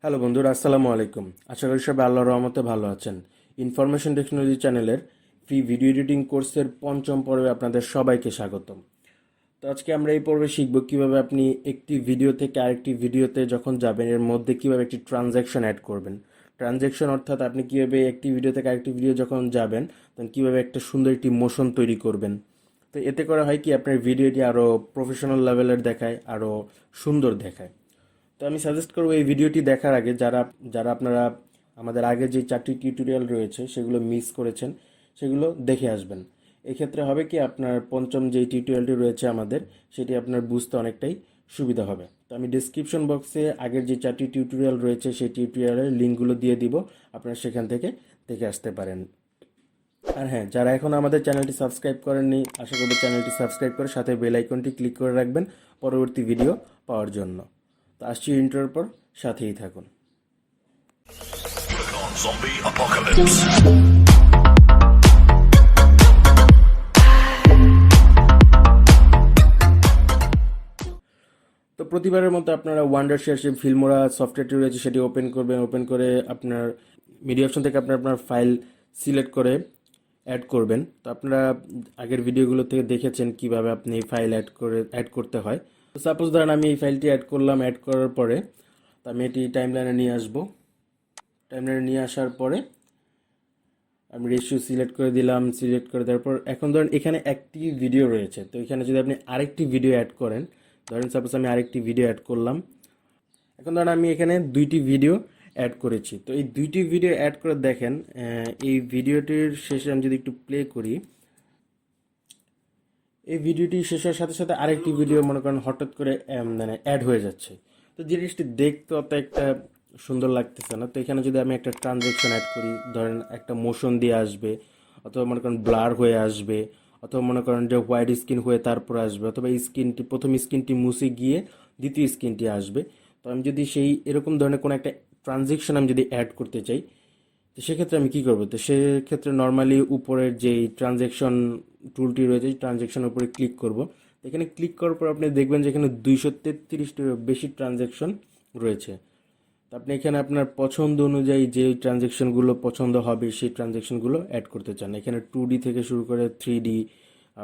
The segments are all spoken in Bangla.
হ্যালো বন্ধুরা, আসসালামু আলাইকুম। আশা করি সবাই আল্লাহর রহমতে ভালো আছেন। ইনফরমেশন টেকনোলজি চ্যানেলের ফ্রি ভিডিও এডিটিং কোর্সের পঞ্চম পর্বে আপনাদের সবাইকে স্বাগতম। তো আজকে আমরা এই পর্বে শিখব কিভাবে আপনি একটি ভিডিও থেকে আরেকটি ভিডিওতে যখন যাবেন এর মধ্যে কিভাবে একটি ট্রানজ্যাকশন অ্যাড করবেন। ট্রানজ্যাকশন অর্থাৎ আপনি কিভাবে একটি ভিডিও থেকে আরেকটি ভিডিও যখন যাবেন তখন কিভাবে একটা সুন্দর একটি মোশন তৈরি করবেন। তো এতে করে হয় কি আপনার ভিডিওটি আরও প্রফেশনাল লেভেলের দেখায়, আরও সুন্দর দেখায়। তো আমি সাজেস্ট করবো এই ভিডিওটি দেখার আগে যারা যারা আপনারা আমাদের আগে যে 4টি টিউটোরিয়াল রয়েছে সেগুলো মিস করেছেন সেগুলো দেখে আসবেন। এক্ষেত্রে হবে কি আপনার পঞ্চম যে টিউটোরিয়ালটি রয়েছে আমাদের সেটি আপনার বুঝতে অনেকটাই সুবিধা হবে। তো আমি ডিসক্রিপশন বক্সে আগের যে 4টি টিউটোরিয়াল রয়েছে সেই টিউটোরিয়ালের লিঙ্কগুলো দিয়ে দিব, আপনারা সেখান থেকে দেখে আসতে পারেন। আর হ্যাঁ, যারা এখন আমাদের চ্যানেলটি সাবস্ক্রাইব করেননি আশা করব চ্যানেলটি সাবস্ক্রাইব করে সাথে বেল আইকনটি ক্লিক করে রাখবেন পরবর্তী ভিডিও পাওয়ার জন্য। তো আসছি ইন্ট্রোর পর, সাথেই থাকুন। Zombie apocalypse. তো প্রতিবারের মতো আপনারা ওয়ান্ডারশেয়ার যে ফিল্মোরা সফটওয়্যারটি রয়েছে সেটি ওপেন করবেন। ওপেন করে আপনার মিডিয়া অপশন থেকে আপনার ফাইল সিলেক্ট করে অ্যাড করবেন। তো আপনারা আগের ভিডিওগুলো থেকে দেখেছেন কিভাবে আপনি ফাইল অ্যাড করতে হয়। তো সাপোজ ধরেন আমি এই ফাইলটি অ্যাড করলাম। অ্যাড করার পরে তো আমি এটি টাইমলাইনে নিয়ে আসবো। টাইমলাইনে নিয়ে আসার পরে আমি রেশিও সিলেক্ট করে দিলাম। সিলেক্ট করে দেওয়ার পর এখন ধরেন এখানে একটি ভিডিও রয়েছে, তো এখানে যদি আপনি আরেকটি ভিডিও অ্যাড করেন, ধরেন সাপোজ আমি আরেকটি ভিডিও অ্যাড করলাম। এখন ধরেন আমি এখানে দুইটি ভিডিও অ্যাড করেছি। তো এই দুইটি ভিডিও অ্যাড করে দেখেন, এই ভিডিওটির শেষে আমি যদি একটু প্লে করি, এই ভিডিওটি শেষ হওয়ার সাথে সাথে আরেকটি ভিডিও মনে করেন হঠাৎ করে মানে অ্যাড হয়ে যাচ্ছে। তো জিনিসটি দেখতে অত একটা সুন্দর লাগতেছে না। তো এখানে যদি আমি একটা ট্রানজ্যাকশন অ্যাড করি, ধরেন একটা মোশন দিয়ে আসবে, অথবা মনে করেন ব্লার হয়ে আসবে, অথবা মনে করেন যে হোয়াইট স্ক্রিন হয়ে তারপর আসবে, অথবা স্ক্রিনটি প্রথম স্ক্রিনটি মুছে গিয়ে দ্বিতীয় স্ক্রিনটি আসবে। তো আমি যদি সেই এরকম ধরনের কোনো একটা ট্রানজ্যাকশন আমি যদি অ্যাড করতে চাই, তো সেক্ষেত্রে আমি কী করবো? তো সেক্ষেত্রে নর্মালি উপরের যেই ট্রানজ্যাকশন টুলটি রয়েছে ট্রানজ্যাকশনের উপরে ক্লিক করব। তো এখানে ক্লিক করার পর আপনি দেখবেন যে এখানে 233টির বেশি ট্রানজ্যাকশন রয়েছে। তো আপনি এখানে আপনার পছন্দ অনুযায়ী যে ট্রানজ্যাকশনগুলো পছন্দ হবে সেই ট্রানজ্যাকশনগুলো অ্যাড করতে চান। এখানে 2D থেকে শুরু করে 3D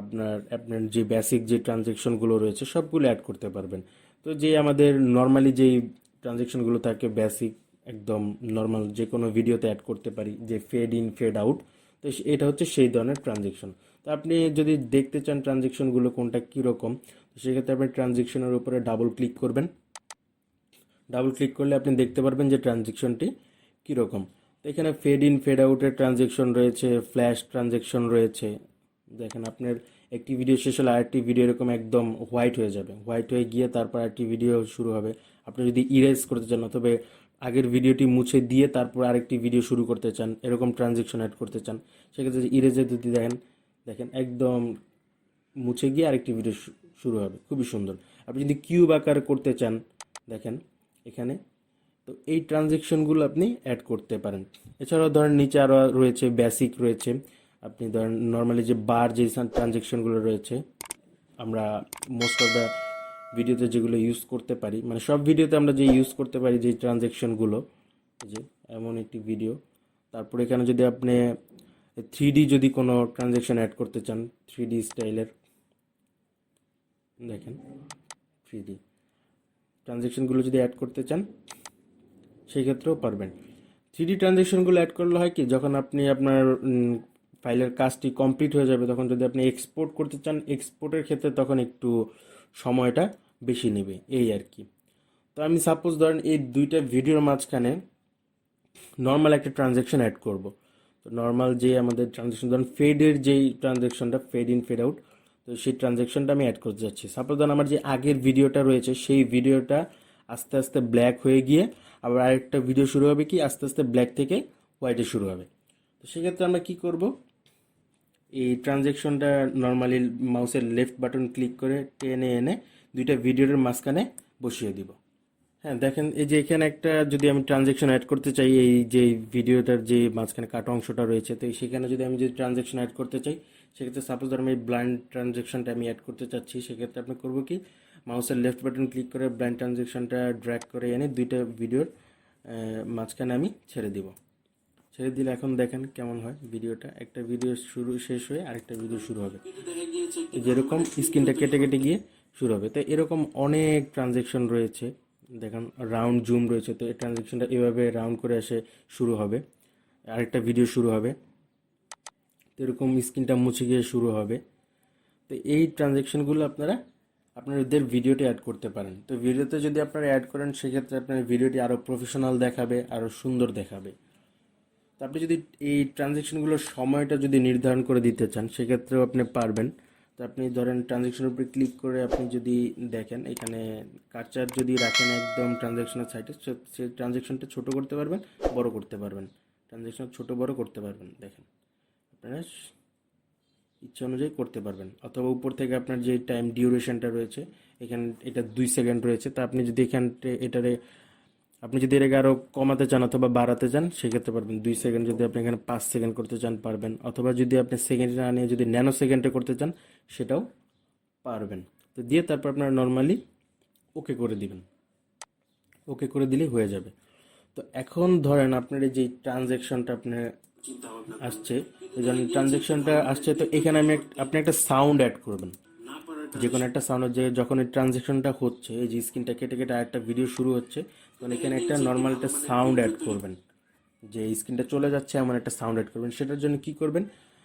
আপনার আপনার যে বেসিক যে ট্রানজ্যাকশনগুলো রয়েছে সবগুলো অ্যাড করতে পারবেন। তো যে আমাদের নর্মালি যেই ট্রানজ্যাকশনগুলো থাকে বেসিক একদম নর্মাল যে কোনো ভিডিওতে অ্যাড করতে পারি, যে ফেড ইন ফেড আউট, তো এটা হচ্ছে সেই ধরনের ট্রানজ্যাকশন। তো আপনি যদি দেখতে চান ট্রানজ্যাকশনগুলো কোনটা কীরকম, তো সেক্ষেত্রে আপনি ট্রানজ্যাকশনের উপরে ডাবল ক্লিক করবেন। ডাবল ক্লিক করলে আপনি দেখতে পারবেন যে ট্রানজ্যাকশনটি কীরকম। তো এখানে ফেড ইন ফেড আউটের ট্রানজ্যাকশন রয়েছে, ফ্ল্যাশ ট্রানজ্যাকশন রয়েছে। দেখেন আপনার একটি ভিডিও শেষ হলে আরেকটি ভিডিও এরকম একদম হোয়াইট হয়ে যাবে, হোয়াইট হয়ে গিয়ে তারপর আরেকটি ভিডিও শুরু হবে। আপনি যদি ইরেজ করতে চান অথবা আগের ভিডিওটি মুছে দিয়ে তারপর আরেকটি ভিডিও শুরু করতে চান, এরকম ট্রানজ্যাকশন অ্যাড করতে চান, সেক্ষেত্রে ইরেজে যদি দেখেন দেখেন একদম মুছে গিয়ে আরেকটি ভিডিও শুরু হবে, খুবই সুন্দর। আপনি যদি কিউব আকার করতে চান দেখেন এখানে, তো এই ট্রানজ্যাকশনগুলো আপনি অ্যাড করতে পারেন। এছাড়াও ধরেন নিচে আরও রয়েছে বেসিক রয়েছে। আপনি ধরেন নর্মালি যে বার যে ট্রানজ্যাকশনগুলো রয়েছে আমরা মোস্ট অফ দ্য ভিডিওতে যেগুলো ইউজ করতে পারি, মানে সব ভিডিওতে আমরা যে ইউজ করতে পারি যে ট্রানজ্যাকশনগুলো, যে এমন একটি ভিডিও। তারপর এখানে যদি আপনি 3D যদি কোনো ট্রানজ্যাকশন অ্যাড করতে চান, 3D স্টাইলের দেখেন 3D ট্রানজ্যাকশনগুলো যদি অ্যাড করতে চান সেক্ষেত্রেও পারবেন। 3D ট্রানজ্যাকশনগুলো অ্যাড করলে হয় কি, যখন আপনি আপনার ফাইলের কাজটি কমপ্লিট হয়ে যাবে তখন যদি আপনি এক্সপোর্ট করতে চান, এক্সপোর্টের ক্ষেত্রে তখন একটু সময়টা বেশি নেবে, এই আর কি। তো আমি সাপোজ ধরেন এই দুইটা ভিডিওর মাঝখানে নর্মাল একটা ট্রানজ্যাকশন অ্যাড করব। তো নর্মাল যে আমাদের ট্রানজ্যাকশন ধরেন ফেডের যেই ট্রানজ্যাকশনটা ফেড ইন ফেড আউট, তো সেই ট্রানজ্যাকশনটা আমি অ্যাড করতে যাচ্ছি। সাপোজ ধরেন আমার যে আগের ভিডিওটা রয়েছে সেই ভিডিওটা আস্তে আস্তে ব্ল্যাক হয়ে গিয়ে আবার আরেকটা ভিডিও শুরু হবে কি আস্তে আস্তে ব্ল্যাক থেকে হোয়াইটে শুরু হবে। তো সেক্ষেত্রে আমরা কি করব, এই ট্রানজ্যাকশনটা নর্মালি মাউসের লেফট বাটন ক্লিক করে টেনে এনে দুইটা ভিডিওর মাঝখানে বসিয়ে দিব। হ্যাঁ দেখেন এই যে এখানে একটা যদি আমি ট্রানজ্যাকশন অ্যাড করতে চাই, এই যে ভিডিওটার যে মাঝখানে কাটা অংশটা রয়েছে, তো সেখানে যদি আমি যদি ট্রানজ্যাকশন অ্যাড করতে চাই সেক্ষেত্রে সাপোজ ধর আমি ব্লাইন্ড ট্রানজ্যাকশনটা আমি অ্যাড করতে চাচ্ছি, সেক্ষেত্রে আপনি করবো কি মাউসের লেফট বাটন ক্লিক করে ব্লাইন্ড ট্রানজ্যাকশনটা ড্র্যাগ করে এনে দুইটা ভিডিওর মাঝখানে আমি ছেড়ে দিব। ছেড়ে দিলে এখন দেখেন কেমন হয় ভিডিওটা। একটা ভিডিও শেষ হয়ে আরেকটা ভিডিও শুরু হবে, যেরকম স্ক্রিনটা কেটে কেটে গিয়ে শুরু হবে। তো এরকম অনেক ট্রানজেকশন রয়েছে, দেখেন রাউন্ড জুম রয়েছে। তো এই ট্রানজেকশনটা এভাবে রাউন্ড করে এসে শুরু হবে, আরেকটা ভিডিও শুরু হবে। তো এরকম স্ক্রিনটা মুছে গিয়ে শুরু হবে। তো এই ট্রানজেকশনগুলো আপনাদের ভিডিওতে অ্যাড করতে পারেন। তো ভিডিওতে যদি আপনারা অ্যাড করেন সেক্ষেত্রে আপনার ভিডিওটি আরও প্রফেশনাল দেখাবে, আরও সুন্দর দেখাবে। তো আপনি যদি এই ট্রানজেকশনগুলোর সময়টা যদি নির্ধারণ করে দিতে চান সেক্ষেত্রেও আপনি পারবেন। তো আপনি ধরেন ট্রানজেকশনের উপরে ক্লিক করে আপনি যদি দেখেন এখানে কার্সার যদি রাখেন একদম ট্রানজেকশনের সাইটে, সেই ট্রানজেকশনটা ছোট করতে পারবেন, বড় করতে পারবেন, ট্রানজেকশন ছোট বড় করতে পারবেন। দেখেন আপনারা ইচ্ছা অনুযায়ী করতে পারবেন। অথবা উপর থেকে আপনার যে টাইম ডিউরেশনটা রয়েছে, এখানে এটা 2 সেকেন্ড রয়েছে। তা আপনি যদি আপনি যদি এটাকে আরও কমাতে চান অথবা বাড়াতে চান সেক্ষেত্রে পারবেন। 2 সেকেন্ড যদি আপনি এখানে 5 সেকেন্ড করতে চান পারবেন, অথবা যদি আপনি সেকেন্ডে না নিয়ে যদি ন্যানো সেকেন্ডে করতে চান সেটাও পারবেন। তো দিয়ে তারপর আপনারা নর্মালি ওকে করে দিবেন, ওকে করে দিলেই হয়ে যাবে। তো এখন ধরেন আপনার এই যে ট্রানজ্যাকশনটা আপনার আসছে, এই জন্য ট্রানজ্যাকশনটা আসছে, তো এখানে আপনি একটা সাউন্ড অ্যাড করবেন, যে কোনো একটা সাউন্ড। যে যখন এই ট্রানজ্যাকশনটা হচ্ছে, এই যে স্ক্রিনটা কেটে কেটে আরেকটা ভিডিও শুরু হচ্ছে, তখন এখানে একটা নর্মাল একটা সাউন্ড অ্যাড করবেন। যে স্ক্রিনটা চলে যাচ্ছে এমন একটা সাউন্ড অ্যাড করবেন। সেটার জন্য কি করবেন,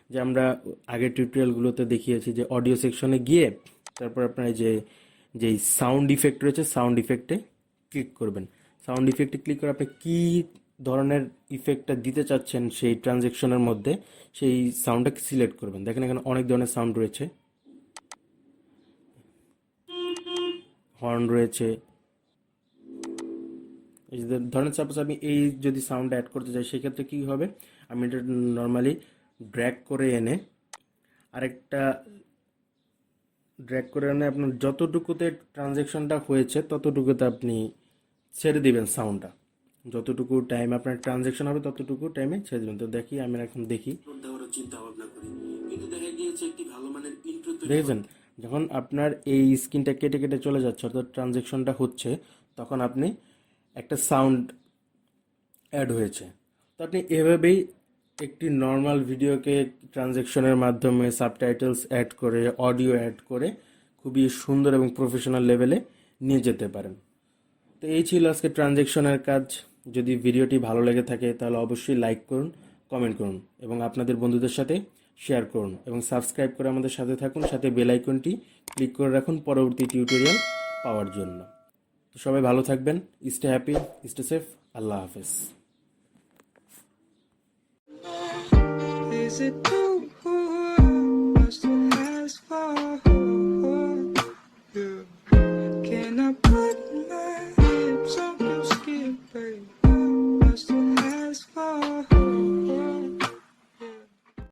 যে আমরা আগের টিউটোরিয়ালগুলোতে দেখিয়েছি যে অডিও সেকশনে গিয়ে তারপর আপনার এই যে সাউন্ড ইফেক্ট রয়েছে সাউন্ড ইফেক্টে ক্লিক করবেন। সাউন্ড ইফেক্টে ক্লিক করে আপনি কী ধরনের ইফেক্টটা দিতে চাচ্ছেন সেই ট্রানজ্যাকশনের মধ্যে, সেই সাউন্ডটাকে সিলেক্ট করবেন। দেখেন এখানে অনেক ধরনের সাউন্ড রয়েছে, হর্ন রয়েছে। এই যে ধরেন সাপোজ আমি এই যদি সাউন্ড অ্যাড করতে চাই সেক্ষেত্রে কী হবে, আমি এটা নর্মালি ড্র্যাগ করে এনে আপনার যতটুকুতে ট্রানজ্যাকশনটা হয়েছে ততটুকুতে আপনি ছেড়ে দিবেন সাউন্ডটা। যতটুকু টাইম আপনার ট্রানজ্যাকশন হবে ততটুকু টাইমে ছেড়ে দেবেন। তো দেখি আমি এখন দেখি, দেখেছেন যখন আপনার এই স্ক্রিনটা কেটে কেটে চলে যাচ্ছে অর্থাৎ ট্রানজ্যাকশনটা হচ্ছে, তখন আপনি একটা সাউন্ড অ্যাড হয়েছে। তো আপনি এভাবেই একটি নর্মাল ভিডিওকে ট্রানজ্যাকশনের মাধ্যমে সাবটাইটেলস অ্যাড করে, অডিও অ্যাড করে খুবই সুন্দর এবং প্রফেশনাল লেভেলে নিয়ে যেতে পারেন। তো এই ছিল আজকে ট্রানজ্যাকশনের কাজ। যদি ভিডিওটি ভালো লেগে থাকে তাহলে অবশ্যই লাইক করুন, কমেন্ট করুন এবং আপনাদের বন্ধুদের সাথে শেয়ার করুন এবং সাবস্ক্রাইব করে আমাদের সাথে থাকুন। সাথে বেল আইকনটি ক্লিক করে রাখুন পরবর্তী টিউটোরিয়াল পাওয়ার জন্য। তো সবাই ভালো থাকবেন, স্টে হ্যাপি, স্টে সেফ, আল্লাহ হাফেজ। Is it true?